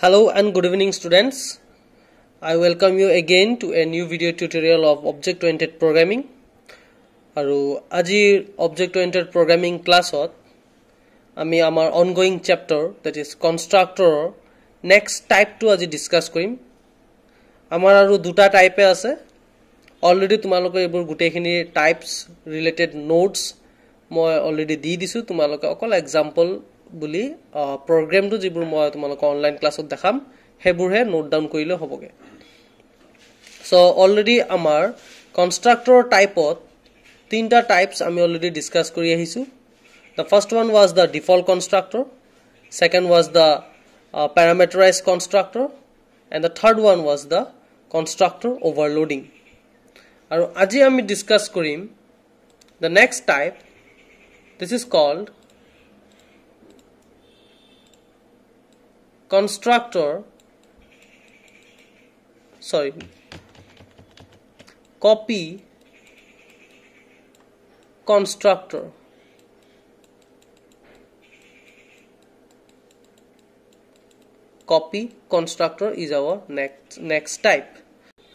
Hello and good evening students. I welcome you again to a new video tutorial of object-oriented programming. Aru ajir object-oriented programming classot ami amar ongoing chapter that is constructor next type to aji discuss korim. Amar aru duta type ase. Already tumalok ebor gutekhini types related notes moi already di disu tumalok okol example বুলি প্ৰগ্ৰামটো যিবোৰ মই তোমালোক online ক্লাছত দেখাম হেবুৰহে note down কৰিলে হ'বগে so already আমাৰ কনস্ট্ৰাক্টৰ টাইপত তিনটা টাইপস আমি অলৰেডি ডিসকাস কৰি আহিছো the first one was the default constructor, second was the parameterized constructor, and the third one was the constructor overloading. আৰু আজি আমি ডিসকাস কৰিম the next type. This is called copy constructor. Copy constructor is our next type.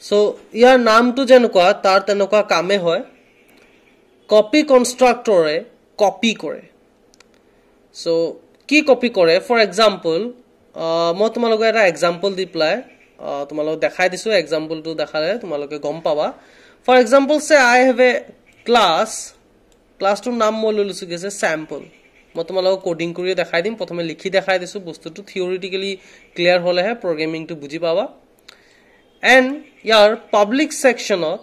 So ইয়াৰ নামটো যেনেকুৱা তাৰ তেনেকুৱা কামে হয় copy constructor এ copy কৰে so কি copy কৰে for example মই তোমালোকক এটা এক্সাম্পল দি প্লাই তোমালোক দেখাই দিছো এক্সাম্পলটো দেখালে তোমালোকে গম পাবা for example say I have a classটোৰ নাম মই লৈছো গেছে sample মই তোমালোকক কোডিং কৰি দেখাই দিম প্ৰথমে লিখি দেখাই দিছো বস্তুটো থিওৰিটিক্যালি ক্লিয়াৰ হলেহে প্ৰগ্ৰামিংটো বুজি পাবা and ইয়াৰ পাব্লিক সেকশনত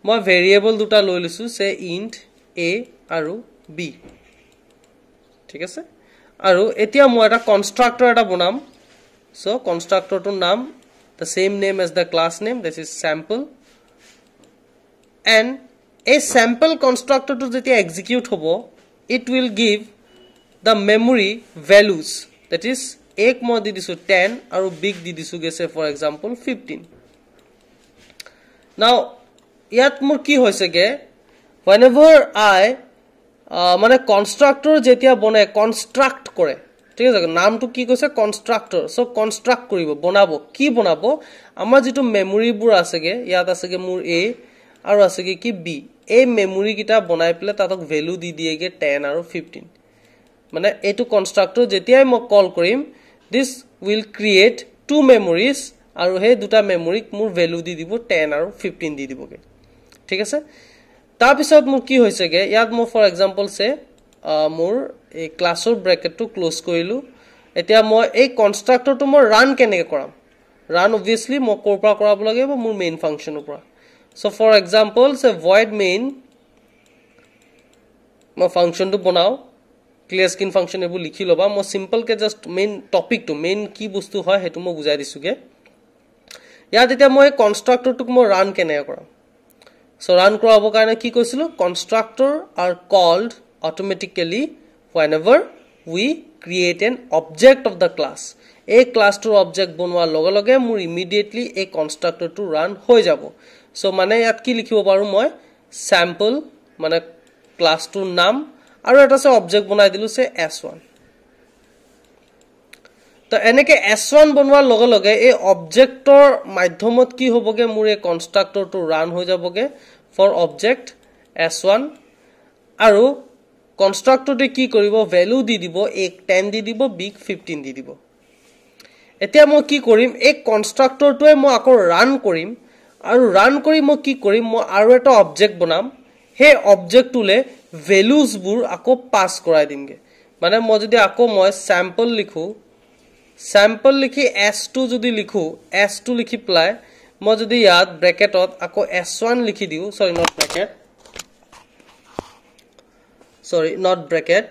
মই ভেৰিয়েবল দুটা লৈ লৈছো সে int a আৰু b ঠিক আছে আৰু এতিয়া মই এটা কনস্ট্ৰাক্টৰ এটা বনাম সো কনস্ট্ৰাক্টৰটোৰ নাম the same name as the class name, this is sample, and a sample constructor to jetia execute hobo it will give the memory values, that is ek moi di disu 10 aru big di disu gese for example 15. Now yat mur ki hoise ge whenever I মানে constructor যেতিয়া বনে construct কৰে ঠিক আছে নামটো কি কৈছে constructor so কনস্ট্ৰাক্ট কৰিব বনাবো কি বনাবো আমাৰ যেটো মেমৰিবোৰ আছেগে ইয়াত আছেগে মোৰ a আৰু আছেগে কি b এই মেমৰি কিটা বনাই পেলে তাতক ভ্যালু দি দিয়েগে 10 আৰু 15 মানে এটো কনস্ট্ৰাক্টৰ যেতিয়াই মই কল কৰিম this will create two memories আৰু হে দুটা মেমৰিক মোৰ ভ্যালু দি দিব 10 আৰু 15 দি দিবগে ঠিক আছে তাৰ পিছত মোৰ কি হৈছেগে ইয়াত মই ফৰ এক্সাম্পল সে মোৰ এই ক্লাছৰ ব্ৰেকেটটো ক্লোজ কৰিলো এতিয়া মই এই কনস্ট্ৰাক্টৰটো মই ৰান কেনেকৈ কৰাম ৰান obviously মই কৰপৰা কৰাব লাগিব মোৰ মেইন ফাংচনৰ পৰা সো ফৰ এক্সাম্পল সে void main মই ফাংচনটো বনাও ক্লিয়াৰ স্ক্ৰিন ফাংচন এবু লিখি লবা মই সিম্পল কে জাস্ট মেইন টপিকটো মেইন কি বস্তু হয় হেতু মই বুজাই দিছোগে ইয়াত এতিয়া মই কনস্ট্ৰাক্টৰটোক মই ৰান কেনেকৈ কৰাম So run কৰাব কাৰণে কি কৈছিলো constructor are called automatically whenever we create an object of the class a class to object বনোৱাৰ লগে লগে মোৰ immediately a constructor to run হৈ যাব so মানে ইয়াত কি লিখিব পাৰো মই sample মানে class টোৰ নাম আৰু এটা সে object বনাই দিলো সে s1 তো এনেকে s1 বনোৱাৰ লগে লগে এই অবজেক্টৰ মাধ্যমত কি হ'বগে মোৰ এই কনস্ট্ৰাক্টৰটো ৰান হৈ যাবগে for object s1 আৰু কনস্ট্ৰাক্টৰটো কি কৰিব ভ্যালু দি দিব 10 দি দিব big 15 দি দিব এতিয়া মই কি কৰিম এই কনস্ট্ৰাক্টৰটোৱে মই আকৌ ৰান কৰিম আৰু ৰান কৰি মই কি কৰিম মই আৰু এটা অবজেক্ট বনাম হে অবজেক্টটোলে ভ্যালুজ বোৰ আকৌ পাস কৰাই দিমগে মানে মই যদি আকৌ মই স্যাম্পল লিখো sample লিখি s2 যদি লিখো s2 লিখি প্লাই মই যদি ইয়াত ব্র্যাকেটত আকৌ s1 লিখি দিও sorry not bracket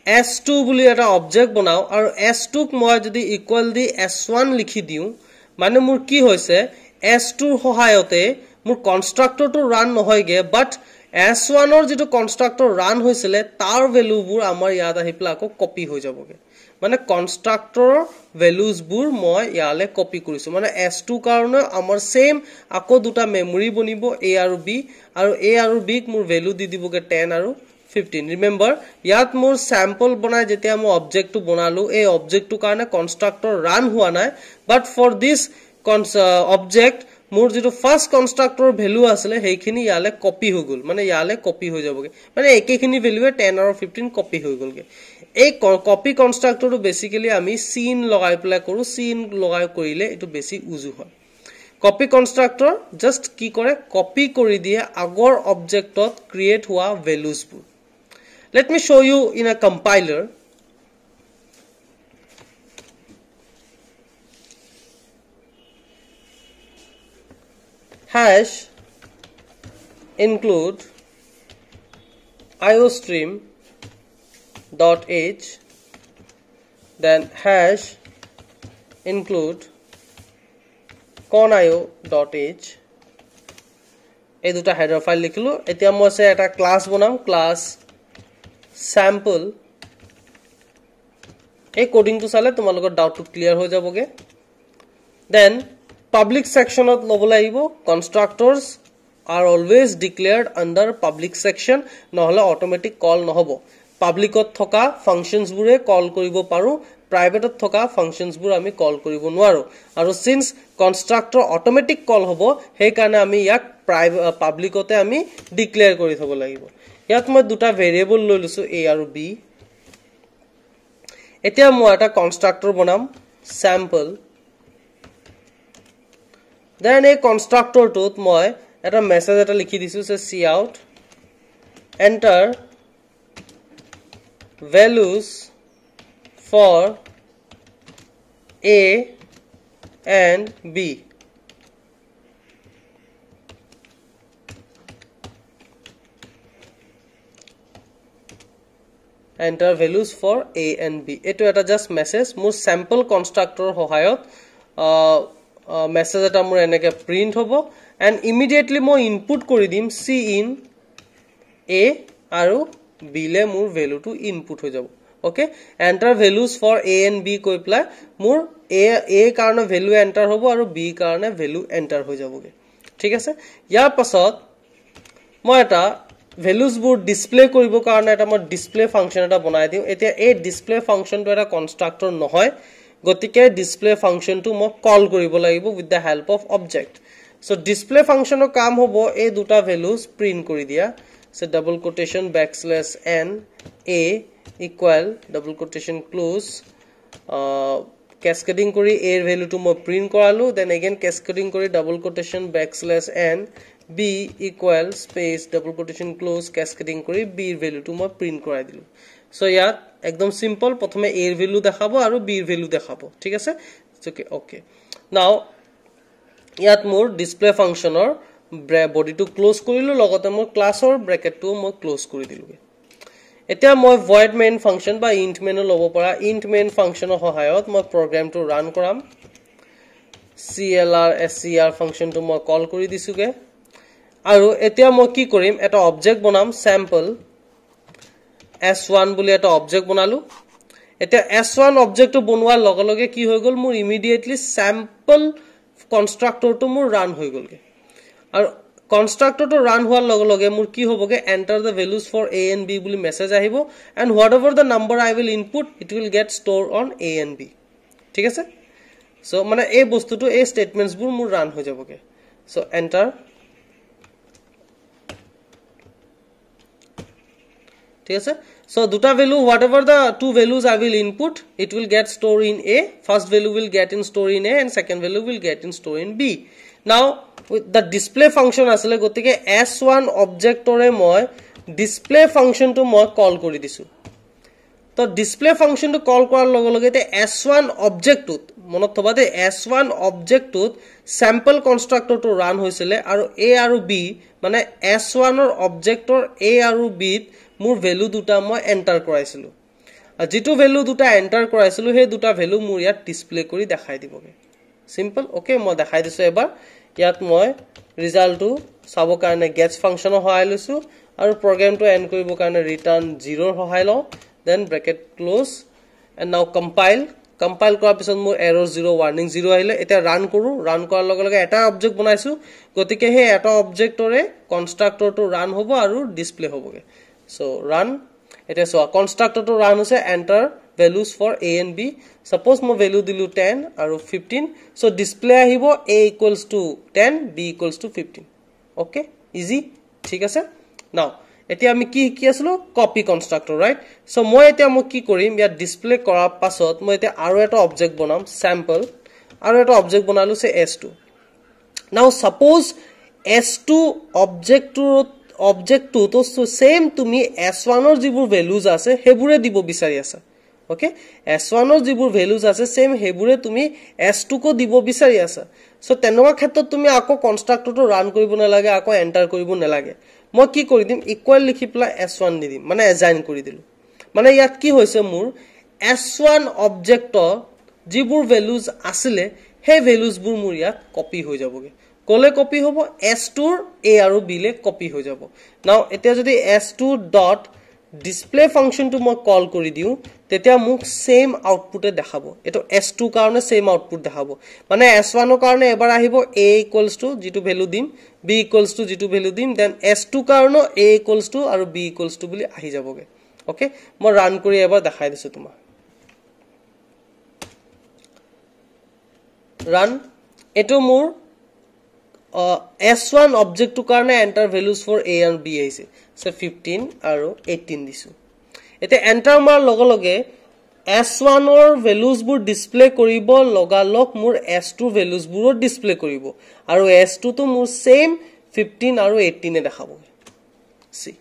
s2 বুলি এটা অবজেক্ট বনাও আৰু s2 ক মই যদি ইকুয়াল দি s1 লিখি দিও মানে মোৰ কি হৈছে s2 ৰ সহায়তে মোৰ কনস্ট্ৰাক্টৰটো ৰান নহয়গে বাট s1 ৰ যেটো কনস্ট্ৰাক্টৰ ৰান হৈছিলে তাৰ ভ্যালুবোৰ আমাৰ ইয়াত আহি প্লা আকৌ কপি হৈ যাবগে মানে কনস্ট্ৰাক্টৰৰ ভ্যালুজবোৰ মই ইয়ালে কপি কৰিছো মানে s2 কাৰণে আমাৰ সেম আকৌ দুটা মেমৰি বনিব a আৰু b আৰু a আৰু b ক মোৰ ভ্যালু দি দিবগে 10 আৰু 15 ৰিমেম্বৰ ইয়াত মোৰ স্যাম্পল বনাই যেতিয়া মই অবজেক্টটো বনালো এই অবজেক্টটো কাৰণে কনস্ট্ৰাক্টৰ ৰান হোৱা নাই বাট ফৰ দিস অবজেক্ট মোৰ যেটো ফাৰ্স্ট কনস্ট্ৰাক্টৰ ভ্যালু আছিল হেইখিনি ইয়ালে কপি হৈ গল মানে ইয়ালে কপি হৈ যাবগে মানে একেখিনি ভ্যালুৱে 10 আৰু 15 কপি হৈ গলগে এই কপি কনস্ট্ৰাক্টৰটো বেসিক্যালি আমি সিন লগাই প্লাই কৰো সিন লগাই কৰিলে এটো বেছি উজু হয় কপি কনস্ট্ৰাক্টৰ জাস্ট কি কৰে কপি কৰি দিয়ে আগৰ অবজেক্টত ক্ৰিয়েট হোৱা ভ্যালুজবোৰ let me show you in a compiler hash include iostream .h then hash include conio.h এই দুটা হেডাৰ ফাইল লিখিলো এতিয়া মই সে এটা ক্লাস বনাম ক্লাস sample এই কোডিংটো চালে তোমালোকৰ ডাউটটো ক্লিয়াৰ হৈ যাবগে then public sectionত লব লাগিব constructors are always declared under public section নহলে automatic call নহব publicত থকা functions বুৰে call কৰিব পাৰো privateত থকা functions বুৰ আমি call কৰিব নোৱাৰো আৰু since constructor automatic call হ'ব সেই কাৰণে আমি ইয়াক publicতে আমি declare কৰি থব লাগিব ইয়াত মই দুটা ভেৰিয়েবল লৈ লৈছো a আৰু b এতিয়া মই এটা কনস্ট্ৰাক্টৰ বনাম sample then এই কনস্ট্ৰাক্টৰটোত মই এটা মেসেজ এটা লিখি দিছো যে cout enter values for a and b enter values for a and b eto eta just message mur sample constructor hohayot message eta mur eneke print hobo and immediately mo input kori dim c in a aru b le mur value to input ho jabo okay enter values for a and b koi pla mur a karone value enter hobo aru b karone value enter ho jaboge thik ase yar pasot mo eta values board display koribo karone eta mo display function eta banai diu etia ei display function to eta constructor nohoy gotike display function to mo call koribo lagibo with the help of object so display function o kaam hobo ei duta values print kori dia so double quotation backslash n a equal double quotation close cascading kori a value to mo print koralu then again cascading kori double quotation backslash n b equal space double quotation close cascading kori b value to মই print কৰাই দিলো so ইয়াত একদম simple প্ৰথমে a value দেখাবো আৰু b value দেখাবো ঠিক আছে okay now ইয়াত মোৰ display functionৰ body to close কৰিলো লগতে মই ক্লাছৰ bracket to মই close কৰি দিলো এতিয়া মই void main function বা int main লব পৰা int main functionৰ সহায়ত মই program to run কৰাম clr scr function to মই call কৰি দিছোগে আৰু এতিয়া মই কি কৰিম এটা অবজেক্ট বনাম sample s1 বুলি এটা অবজেক্ট বনালো এতিয়া s1 অবজেক্টটো বনোৱাৰ লগে লগে কি হৈ গল মোৰ ইমিডিয়েটলি sample কনস্ট্ৰাক্টৰটো মোৰ ৰান হৈ গলগে আৰু কনস্ট্ৰাক্টৰটো ৰান হোৱাৰ লগে লগে মোৰ কি হ'বগে enter the values for a and b বুলি মেসেজ আহিব and whatever the number I will input it will get stored on a and b ঠিক আছে so মানে এই বস্তুটো এই স্টেটমেন্টস বোৰ মোৰ ৰান হৈ যাবগে so enter ঠিক আছে so দুটা value whatever the two values I will input it will get stored in a first value will get in store in a and second value will get in store in b now with the display function asle gotike s1 object ore moi display function to moi call kori disu to display function to call korar loge loge te s1 object tut monot thoba de s1 object tut sample constructor to run hoisile aru a aru b mane s1 or object or a aru b মোৰ value দুটা মই enter কৰাইছিলো আৰু যেটো value দুটা enter কৰাইছিলো হে দুটা ভ্যালু মোৰ ইয়াত ডিসপ্লে কৰি দেখাই দিবগে সিম্পল ওকে মই দেখাই দিছো এবাৰ ইয়াত মই ৰিজাল্টটো চাব কাৰণে গেটছ ফাংচন হয় লৈছো আৰু প্ৰগ্ৰামটো এন্ড কৰিব কাৰণে ৰিটাৰ্ন 0 সহায় লওঁ then bracket close and now compile কৰাৰ পিছত মোৰ এৰৰ 0 ৱাৰ্নিং 0 আহিলে এতিয়া ৰান কৰো ৰান কৰাৰ লগে লগে এটা অবজেক্ট বনাইছো গতিকে হে এটা অবজেক্টৰে কনস্ট্ৰাক্টৰটো ৰান হ'ব আৰু ডিসপ্লে হ'বগে সো ৰান এটা সো কনস্ট্ৰাক্টৰটো ৰান হৈছে enter values for a and b suppose mo value dilu 10 aru 15 so display ahibo a equals to 10 b equals to 15 okay easy thik ase now etia ami ki aslo copy constructor right so moi etia mo ki korim ya display korar pasot moi etia aru eta object bonam sample aru eta object bonalu se s2 now suppose s2 object to same tumi s1 or jibur values ase hebure dibo bisari asa okay s1 or jibur values ase same hebure tumi s2 ko dibo bisari asa so tenoka khetrot tumi ako constructor to run koribo na lage ako enter koribo na lage moi ki kori dim equal likhi pla s1 di dim mane assign kori dilu mane yat ki hoise mur s1 object jibur values asile he values bur mur yat copy hoi jaboge kole copy hobo s2 a aru b le copy hoi jabo now etia jodi s2 dot display function to মই কল কৰি দিউ তেতিয়া মোক same আউটপুটে দেখাবো এটো s2 কাৰণে same output দেখাবো মানে s1 ৰ কাৰণে এবাৰ আহিব a equals to যেটো ভ্যালু দিম b equals to যেটো ভ্যালু দিম দেন s2 কাৰণে a equals to আৰু b equals to বুলি আহি যাবগে ওকে মই ৰান কৰি এবাৰ দেখাই দিছো তোমাক ৰান এটো মোৰ s1 object to karne enter values for a and b aise so 15 aru 18 disu ete enter mar logo loge s1 or values bur display koribo logalok mur s2 values bur display koribo aru s2 to mur same 15 aru 18 e dekhabo see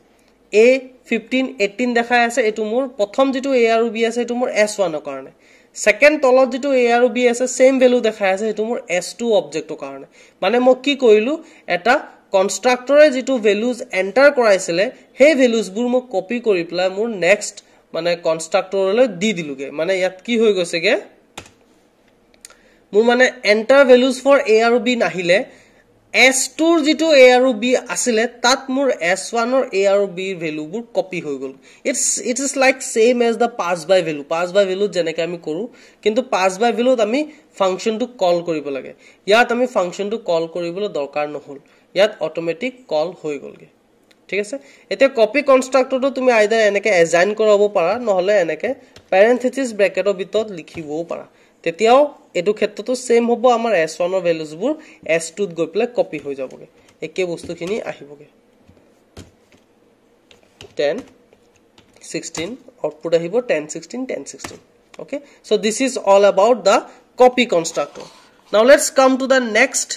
a 15 18 dekhai ase etu mur prothom jitu a aru b ase etu mur s1 or karne second tolot jitu a aru b ase same value dekhai ase etu mur s2 object to karone mane mo ki koilu eta constructor e jitu values enter koraisile he values bur mo copy kori pla mur next mane constructor le di diluge mane yat ki hoi goise ge mur mane enter values for a aru b nahile s2 jitu a aru b asile tat mur s1 or a aru b value bur copy hoi gol it is like same as the pass by value jeneke ami koru kintu pass by value ami function to call koribo lage yat ami function to call koribole dorkar nohol yat automatic call hoi golge ঠিক আছে এতে copy constructor তো তুমি either এনেকে assign কৰাবো পাৰা নহলে এনেকে প্যাৰেন্থেসিস ব্ৰ্যাকেটৰ ভিতৰত লিখিবও পাৰা তেতিয়াও এটো ক্ষেত্ৰটো সেম হ'ব আমাৰ s1 ৰ ভ্যালুজ বোৰ s2 ত গৈ প্লে কপি হৈ যাবগে একে বস্তুখিনি আহিবগে 10 16 আউটপুট আহিব 10 16 10 16 okay so this is all about the copy constructor now let's come to the next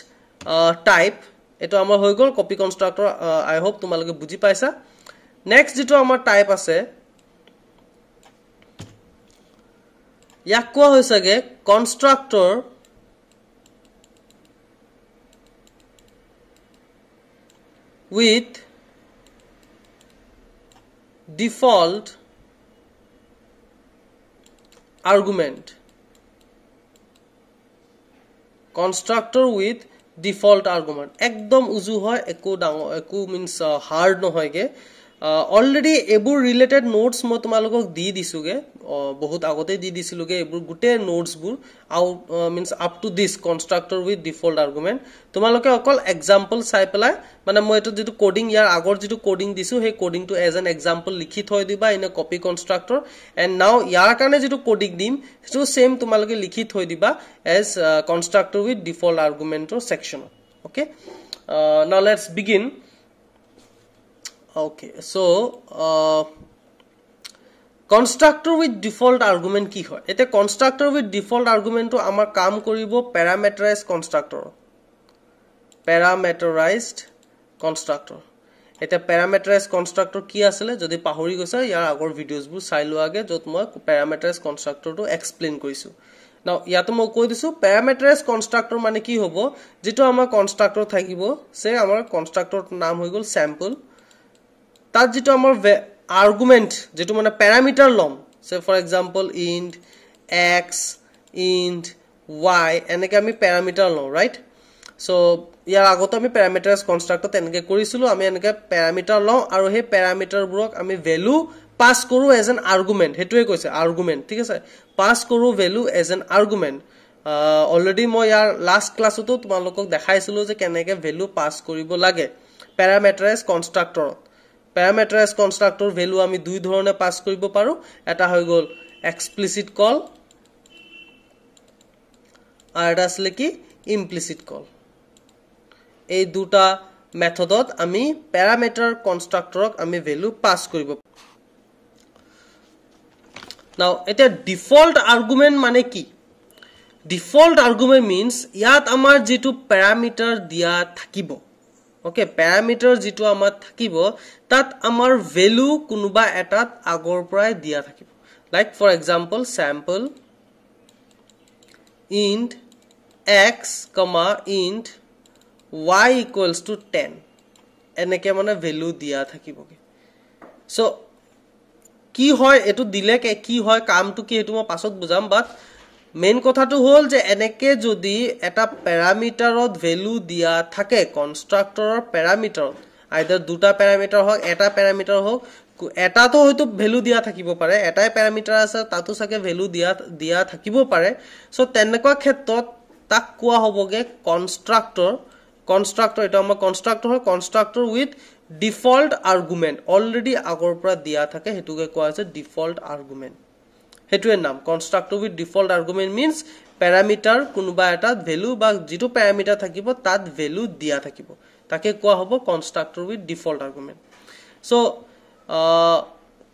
type eto amar hoy gol copy constructor I hope tumaloke buji paisa next jeto amar type ase yak koa hoisage constructor with default argument constructor with default argument ekdom uju hoy eku means hard no hoy ge already ebur related notes mo tumalok di disuge bahut agote di disiluge ebur gute notes bur means up to this constructor with default argument tumaloke okol example sai pelai mane moi eto jitu coding yar agor jitu coding disu he coding to as an example likhi thoi diba in a copy constructor and now yar karone jitu coding dim setu same tumaloke likhi thoi diba as constructor with default argument or section okay now let's begin okay so constructor with default argument ki hoy ete constructor with default argument to amar kaam koribo parameterized constructor eta parameterized constructor ki asile jodi pahori gosa yar agor videos bur sai lo age jot moi parameterized constructor to explain korisu now yato moi koi disu parameterized constructor mane ki hobo jeto amar constructor thakibo se amar constructor naam hoy gol sample tar jeto amar argument jeto mane parameter lom say for example int x int y eneke ami parameter lom right so ইয়াৰ আগতে আমি প্যাৰামিটাৰাইজ constructor তেনেকৈ কৰিছিলো আমি এনেকৈ parameter লওঁ আৰু সেই প্যাৰামিটাৰবোৰক আমি ভ্যালু পাস কৰো এজ এন আৰ্গুমেন্ট হেতুৱে কৈছে আৰ্গুমেন্ট ঠিক আছে পাস কৰো value as an argument already মই ইয়াৰ লাষ্ট ক্লাছতো তোমালোকক দেখাইছিলো যে কেনেকৈ ভ্যালু পাস কৰিব লাগে প্যাৰামিটাৰাইজ কনস্ট্ৰাক্টৰত প্যাৰামিটাৰাইজ কনস্ট্ৰাক্টৰ ভ্যালু আমি দুই ধৰণে পাস কৰিব পাৰো এটা হৈ গল এক্সপ্লিসিট কল আৰু এটা আছে কি ইমপ্লিসিট কল এই দুটা মেথডত আমি প্যাৰামিটাৰ কনস্ট্ৰাক্টৰক আমি ভ্যালু পাস কৰিব নাও এটা ডিফল্ট আৰ্গুমেন্ট মানে কি ডিফল্ট আৰ্গুমেন্ট মিন্স ইয়াত আমাৰ যেটো প্যাৰামিটাৰ দিয়া থাকিব ওকে প্যাৰামিটাৰ যেটো আমাৰ থাকিব তাত আমাৰ ভ্যালু কোনোবা এটাত আগৰ পৰাই দিয়া থাকিব like for example sample int x, int y equals to 10 এনেকে মানে ভ্যালু দিয়া থাকিবগে সো কি হয় এটো দিলে কি হয় কামটো কি এটো মই পাছত বুজাম বাট মেইন কথাটো হল যে এনেকে যদি এটা প্যাৰামিটাৰত ভ্যালু দিয়া থাকে কনস্ট্ৰাক্টৰৰ প্যাৰামিটাৰত আইদাৰ দুটা প্যাৰামিটাৰ হওক এটা প্যাৰামিটাৰ হওক এটাটো হয়তো ভ্যালু দিয়া থাকিব পাৰে এটাই প্যাৰামিটাৰ আছে তাতো সাকে ভ্যালু দিয়া থাকিব পাৰে সো তেনেকুৱা ক্ষেত্ৰত তাক কোৱা হবগে কনস্ট্ৰাক্টৰ এটা আমাৰ কনস্ট্ৰাক্টৰ হয় constructor with default argument already আগৰ পৰা দিয়া থাকে হেতুকে কোৱা আছে ডিফল্ট আৰ্গুমেন্ট হেতুৱে নাম constructor with default argument means parameter কোনোবা এটা ভ্যালু বা যেটো প্যাৰামিটাৰ থাকিব তাত ভ্যালু দিয়া থাকিব তাকে কোৱা হ'ব constructor with default argument so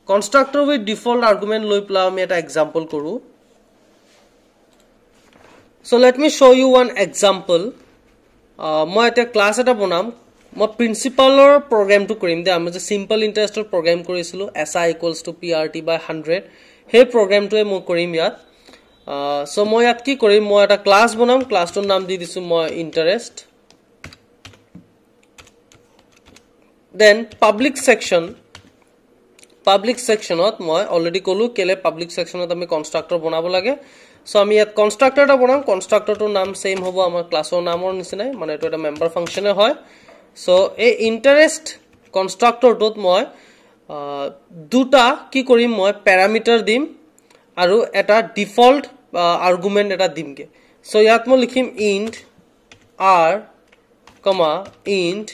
constructor with default argument লৈ প্লা আমি এটা এক্সাম্পল কৰো So let me show you one example. মই এটা ক্লাস এটা বনাম মই প্ৰিন্সিপালৰ প্ৰগ্ৰামটো কৰিম দে আমি যে সিম্পল ইন্টাৰেষ্টৰ প্ৰগ্ৰাম কৰিছিলো si = prt/100 হে প্ৰগ্ৰামটোৱে মই কৰিম ইয়াত সো মই ইয়াত কি কৰিম মই এটা ক্লাস বনাম ক্লাসটোৰ নাম দি দিছো মই ইন্টাৰেষ্ট then public sectionত মই অলৰেডি কলো কেলে পাব্লিক সেকশনত আমি কনস্ট্ৰাক্টৰ বনাব লাগে সো আমি ইয়াত কনস্ট্ৰাক্টৰ এটা বনাম কনস্ট্ৰাক্টৰটোৰ নাম সেম হ'ব আমাৰ ক্লাছৰ নামৰ নিচিনাই মানে এটা এটা মেম্বাৰ ফাংচনে হয় সো এই ইন্টাৰেষ্ট কনস্ট্ৰাক্টৰটোত মই দুটা কি কৰিম মই প্যাৰামিটাৰ দিম আৰু এটা ডিফল্ট আৰ্গুমেন্ট এটা দিমগে সো ইয়াত মই লিখিম int r, int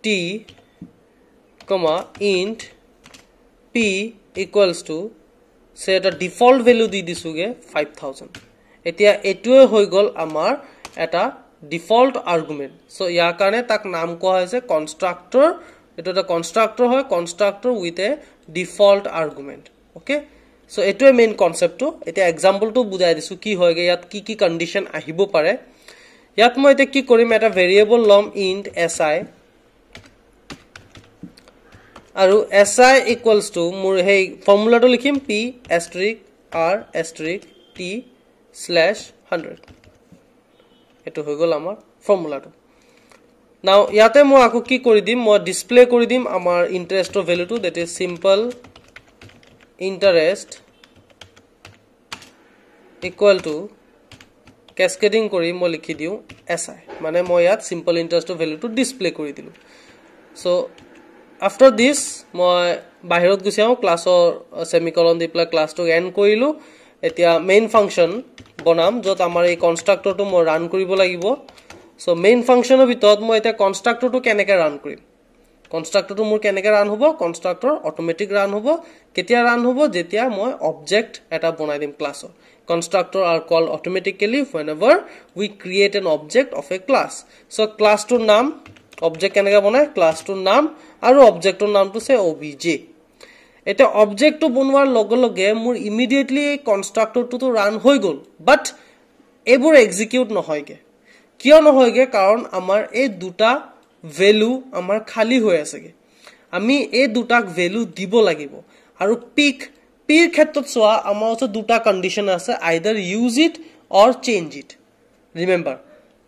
t, int p equals to say এটা ডিফল্ট ভ্যালু দি দিছোগে 5000 এতিয়া এটোৱে হৈ গল আমাৰ এটা ডিফল্ট আৰ্গুমেন্ট সো ইয়াৰ কাৰণে তাক নাম কোৱা হৈছে কনস্ট্ৰাক্টৰ এটো এটা কনস্ট্ৰাক্টৰ হয় constructor with a default argument okay so এটোৱে মেইন কনসেপ্টটো এতিয়া এক্সাম্পলটো বুজাই দিছো কি হয়গে ইয়াত কি কন্ডিশন আহিব পাৰে ইয়াত মই এটা কি কৰিম এটা ভেৰিয়েবল লম int si আৰু si equals to মোৰ হেই ফৰ্মুলাটো লিখিম p * r * t /100 এটো হৈ গল আমাৰ ফৰ্মুলাটো নাও ইয়াতে মই আকো কি কৰি দিম মই ডিসপ্লে কৰি দিম আমাৰ ইন্টাৰেষ্টৰ ভ্যালুটো that is simple interest equal to cascading কৰি মই লিখি দিও si মানে মই ইয়াত সিম্পল ইন্টাৰেষ্টৰ ভ্যালুটো ডিসপ্লে কৰি দিলো সো after this মই বাহিৰত গুছিয়াও ক্লাছৰ সেমিকলন দি প্লা ক্লাছটো এন্ড কৰিলো এতিয়া মেইন ফাংচন বনাম যত আমাৰ এই কনস্ট্ৰাক্টৰটো মই ৰান কৰিব লাগিব সো মেইন ফাংচনৰ ভিতৰত মই এটা কনস্ট্ৰাক্টৰটো কেনেকৈ ৰান কৰিম কনস্ট্ৰাক্টৰটো মোৰ কেনেকৈ ৰান হ'ব কনস্ট্ৰাক্টৰ অটোমেটিক ৰান হ'ব কেতিয়া ৰান হ'ব যেতিয়া মই অবজেক্ট এটা বনাই দিম ক্লাছৰ constructor are called automatically whenever we create an object of a class so class to name object কেনেকৈ বনায় class to name আৰু object to নামটো সে obj এটা object to বনোৱাৰ লগে লগে মোৰ immediately constructor to run হৈ গল but এবোৰ execute নহয়গে কিয় নহয়গে কাৰণ আমাৰ এই দুটা ভ্যালু আমাৰ খালি হৈ আছেগে আমি এই দুটাক ভ্যালু দিব লাগিব আৰু পিক পিৰ ক্ষেত্ৰত সোয়া আমাৰ ওচৰত দুটা কন্ডিশন আছে either use it or change it remember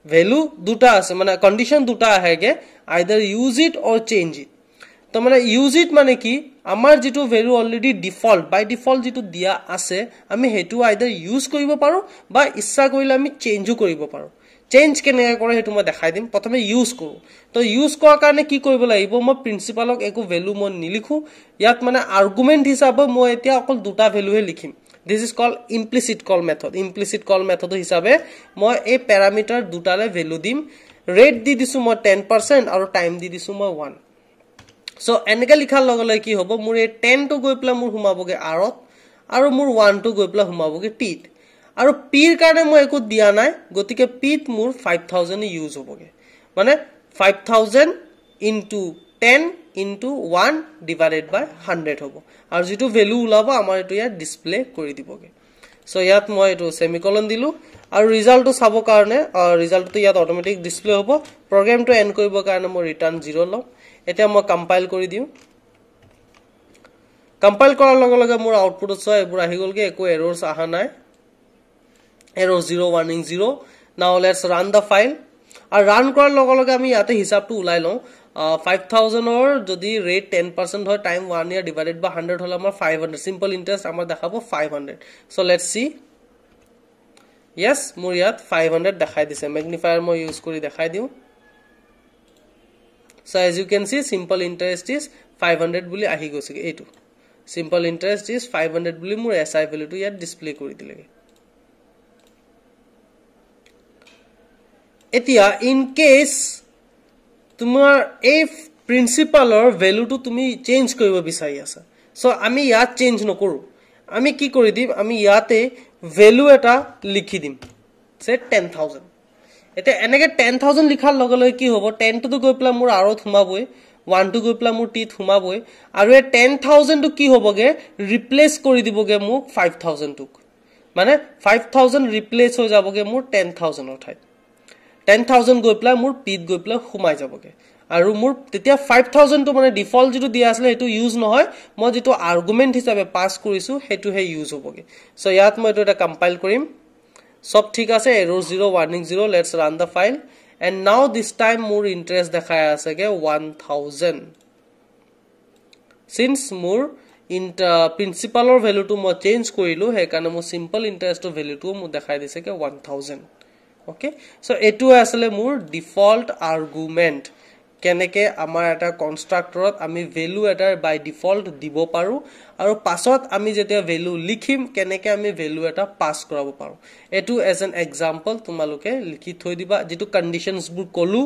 value দুটা আছে মানে কন্ডিশন দুটা আহেগে either use it or change it তো মানে ইউজ ইট মানে কি আমাৰ যেটো value already default by default যেটো দিয়া আছে আমি হেতু আইদাৰ ইউজ কৰিব পাৰো বা ইচ্ছা কৰিলে আমি চেঞ্জও কৰিব পাৰো চেঞ্জ কেনেকৈ কৰে হেতু মই দেখাই দিম প্ৰথমে ইউজ কৰো তো ইউজ কৰাৰ কাৰণে কি কৰিব লাগিব মই প্ৰিন্সিপালক একো ভ্যালু মই নিলিখো ইয়াত মানে আৰ্গুমেন্ট হিচাপে মই এতিয়া অকল দুটা ভ্যালুহে লিখিম this is called implicit call method হিচাপে মই এই প্যাৰামিটাৰ দুটালে ভ্যালু দিম ৰেট দি দিছো মই 10% আৰু টাইম দি দিছো মই 1 সো এনেকে লিখাৰ লগে লগে কি হ'ব মোৰ এই 10 টো গৈ প্লা মোৰ হুমাবগে আৰত আৰু মোৰ 1 টো গৈ প্লা হুমাবগে পিত আৰু পিৰ কাৰণে মই একো দিয়া নাই গতিকে পিত মোৰ 5000 ইউজ হ'বগে মানে 5000 into 10 into 1 divided by 100 হ'ব আৰু যেটো ভ্যালু উলাব আমাৰ এটো ইয়াত ডিসপ্লে কৰি দিবগে সো ইয়াত মই এটো সেমিকলন দিলু আৰু ৰিজাল্টটো চাব কাৰণে ৰিজাল্টটো ইয়াত অটোমেটিক ডিসপ্লে হ'ব প্ৰগ্ৰামটো এন্ড কৰিব কাৰণে মই ৰিটাৰ্ন 0 লম এতিয়া মই কম্পাইল কৰি দিউ কম্পাইল কৰাৰ লগে লগে মোৰ আউটপুটত চাই এবোৰ আহি গলগে একো এৰৰছ আহা নাই error 0 warning 0 now let's run the file আর রান কৰাৰ লগে লগে আমি ইয়াতে হিসাবটো উলাই লও 5000 or যদি রেট 10% হয় টাইম 1 ইয়ার ডিভাইডেড বাই 100 হলে আমাৰ 500 সিম্পল ইন্টাৰেস্ট আমাৰ দেখাবো 500 সো লেটস সি yes মোৰ ইয়াত 500 দেখাই দিছে ম্যাগনিফায়াৰ মই ইউজ কৰি দেখাই দিউ so as you can see simple interest is 500 বুলি আহি গৈছে এইটো simple interest is 500 বুলি মোৰ SI ভ্যালুটো ইয়াত ডিসপ্লে কৰি দিলেগে এতিয়া ইন কেস তোমাৰ এই প্ৰিন্সিপালৰ ভ্যালুটো তুমি চেঞ্জ কৰিব বিচাৰি আছা সো আমি ইয়াত চেঞ্জ নকৰো আমি কি কৰি দিম আমি ইয়াতে ভ্যালু এটা লিখি দিম সে 10000 এটা এনেকে 10000 লিখাৰ লগে লগে কি হ'ব 10 টো গৈ প্লা মোৰ আৰত হুমাবই 1 টো গৈ প্লা মোৰ টিত হুমাবই আৰু এই 10000 টো কি হ'বগে ৰিপ্লেস কৰি দিবগে মোক 5000 টোক মানে 5000 ৰিপ্লেস হৈ যাবগে মোৰ 10000 ৰ ঠাইত 10000 গৈ প্লা মোৰ পিত গৈ প্লা হুমাই যাবগে আৰু মোৰ তেতিয়া 5000 টো মানে ডিফল্ট যেটো দিয়া আছিল হেতু ইউজ নহয় মই যেটো আৰ্গুমেন্ট হিচাপে পাস কৰিছো হেতু হে ইউজ হ'বগে সো ইয়াত মই এটা কম্পাইল কৰিম সব ঠিক আছে error 0 warning 0 let's run the file and now this time মোৰ ইন্টাৰেস্ট দেখাই আছে কে 1000 since মোৰ প্ৰিন্সিপালৰ ভ্যালুটো মই চেঞ্জ কৰিলো হে কাৰণে মোৰ সিম্পল ইন্টাৰেস্টৰ ভ্যালুটো মোৰ দেখাই দিছে কে 1000 okay so etu asle mur default argument keneke amar eta constructorot ami value eta by default dibo paru aru pasot ami jetia value likhim keneke ami value eta pass korabo paru etu as an example tumaluke likhi thoi diba jitu conditions bur kolu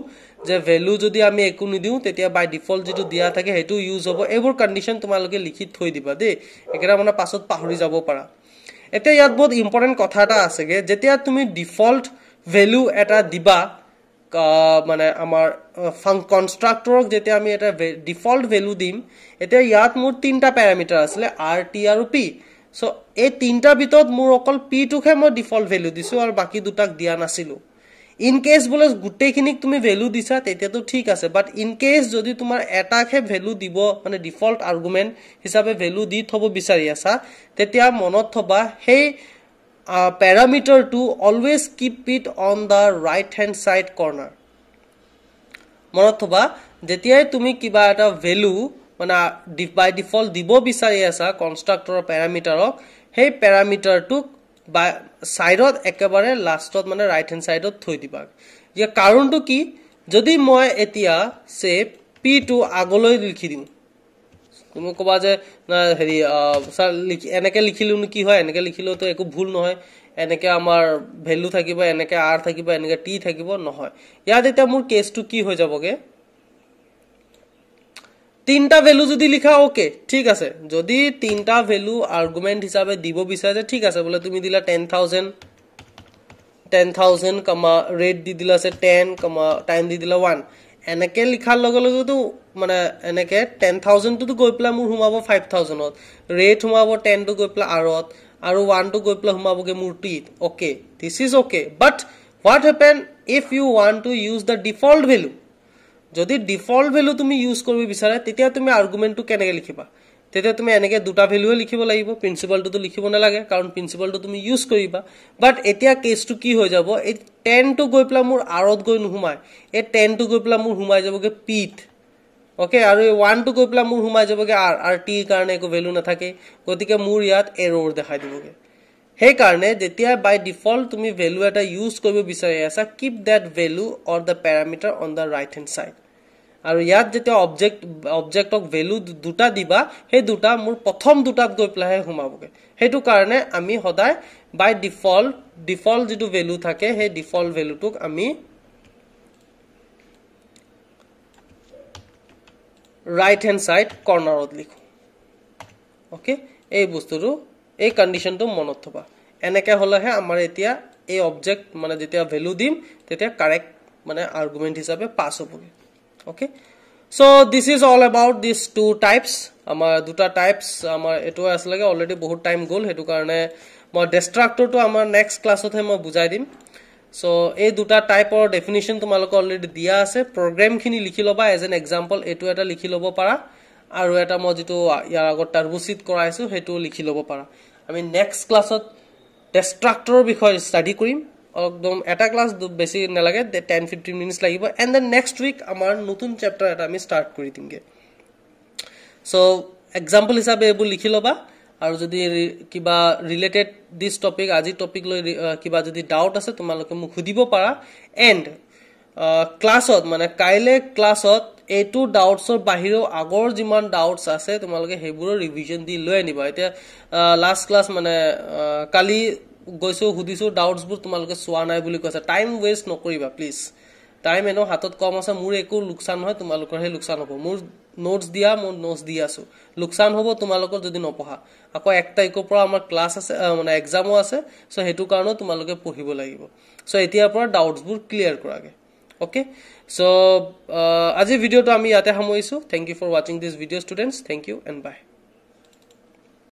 je value jodi ami eku nidiu tetia by default jitu dia thake hetu use hobo ebur condition tumaluke likhi thoi diba de ekera mane pasot pahori jabo para eta yat bahut important kotha ta ase ge jetia tumi default value eta diba মানে আমাৰ কনস্ট্ৰাক্টৰক যেতে আমি এটা default value দিম এটা ইয়াত মোৰ তিনটা প্যাৰামিটাৰ আছিল r t আৰু p সো এই তিনটা ভিতৰত মোৰ অকল p টোকে মই ডিফল্ট ভ্যালু দিছো আৰু বাকি দুটাক দিয়া নাছিলো ইন কেস বলে গুটেখিনিক তুমি ভ্যালু দিছা তেতিয়া তো ঠিক আছে বাট ইন কেস যদি তোমাৰ এটাকে ভ্যালু দিব মানে ডিফল্ট আৰ্গুমেন্ট হিচাপে ভ্যালু দি থব বিচাৰি আছা তেতিয়া মনত থবা হেই parameter to always keep it on the right hand side corner monothoba jetiai tumi kiba eta value mana by default dibo bisari asa constructor parameter ok hey parameter to by side ot ekebare last ot mane right hand side ot thoi diba ye karon to ki jodi moi etia se p to agoloi likhi diu তুমি কবা যে না হেৰি sir এনেকে লিখিলু কি হয় এনেকে লিখিলো তো একো ভুল নহয় এনেকে আমাৰ ভ্যালু থাকিব এনেকে r থাকিব এনেকে t থাকিব নহয় ইয়াত এটা মোৰ কেসটো কি হৈ যাবগে তিনটা ভ্যালু যদি লিখা ওকে ঠিক আছে যদি তিনটা ভ্যালু আর্গুমেন্ট হিসাবে দিব বিচাৰে ঠিক আছে বলে তুমি দিলা 10000 কমা রেট দি দিলা সে 10 কমা টাইম দি দিলা 1 এনেকে লিখাৰ লগে লগে তো মানে এনেকে 10000 টো গৈ প্লা মোৰ হুমাব 5000 ত ৰেট হুমাব 10 টো গৈ প্লা আৰত আৰু 1 টো গৈ প্লা হুমাবগে মোৰ টিত okay this is okay but what happen if you want to use the default value যদি ডিফল্ট ভ্যালু তুমি ইউজ কৰিব বিচাৰা তেতিয়া তুমি আৰ্গুমেন্টটো কেনেকে লিখিবা তেতিয়া তুমি এনেকে দুটা ভ্যালু লিখিব লাগিব প্ৰিন্সিপালটো তো লিখিব না লাগে কাৰণ প্ৰিন্সিপালটো তুমি ইউজ কৰিবা বাট এতিয়া কেসটো কি হৈ যাব এই 10 টো গৈ প্লা মোৰ আৰত গৈ নুহুমাই এই 10 টো গৈ প্লা মোৰ হুমাই যাবগে পিত ওকে আৰু 1 টো গৈ প্লা মোৰ হুমাই যাবগে r টি কাৰণে একো ভ্যালু নাথাকে গতিকে মোৰ ইয়াত এৰৰ দেখাই দিবগে हे कारणे जेतिया बाय डिफॉल्ट তুমি ভ্যালু এটা ইউজ কৰিব বিচাৰি আছা keep that value or the parameter on the right hand side আৰু ইয়াত যেতিয়া অবজেক্টক ভ্যালু দুটা দিবা হে দুটা মোৰ প্ৰথম দুটাত গৈ প্লাহে হুমাবগে হেতু কাৰণে আমি সদায় বাই ডিফল্ট যেটো ভ্যালু থাকে হে ডিফল্ট ভ্যালুটোক আমি right hand side corner ot likho okay ei bosturu ei condition to monot thoba eneke hole he amar etia ei object mane jetia value dim tetia correct mane argument hisabe pass hoboge okay so this is all about these two types amar duta types amar eto aslage already bahut time gol hetu karone moi destructor to amar next class ot he moi bujai dim so এই দুটা টাইপৰ definition তোমালোক already দিয়া আছে programme খিনি লিখি লবা as an example এটো এটা লিখি লব পাৰা আৰু এটা মই যেটো ইয়াৰ আগত টাৰ্বোসিট কৰাইছো হেটো লিখি লব পাৰা আমি নেক্সট ক্লাছত ডিস্ট্ৰাক্টৰৰ বিষয় ষ্টাডি কৰিম একদম এটা ক্লাস বেছি নালাগে 10-15 মিনিটস লাগিব এন্ড দেন নেক্সট উইক আমাৰ নতুন চ্যাপ্টাৰ এটা আমি ষ্টাৰ্ট কৰি দিমগে সো এক্সাম্পল হিচাপে এবু লিখি লবা আৰু যদি কিবা ৰিলেটেড দিস টপিক আজি টপিক লৈ কিবা যদি ডাউট আছে তোমালোকে মোক খুদিব পাৰা এন্ড ক্লাছত মানে কাইলে ক্লাছত এটো ডাউটছৰ বাহিৰেও আগৰ যিমান ডাউটছ আছে তোমালোকে হেবোৰ ৰিভিজন দি লৈ আনিবা এতিয়া লাষ্ট ক্লাস মানে কালি গৈছো খুদিছো ডাউটছবোৰ তোমালোকে সোৱা নাই বুলি কৈছে টাইম ওয়েষ্ট নকৰিবা প্লিজ টাইম এনো হাতত কম আছে মোৰ একো লোকসান নহয় তোমালোকৰ হে লোকসান হ'ব মোৰ নোটস দিয়া মোৰ নোটস দি আছো লোকসান হ'ব তোমালোকৰ যদি নপঢ়া আকৌ 1 তাৰিখৰ পৰা আমাৰ ক্লাস আছে মানে এক্সামও আছে সো হেতু কাৰণে তোমালোকে পঢ়িব লাগিব সো এতিয়াৰ পৰা ডাউটছবোৰ ক্লিয়াৰ কৰাগে okay so আজি ভিডিওটো আমি ইয়াতে সামৰিছো thank you for watching this video students thank you and bye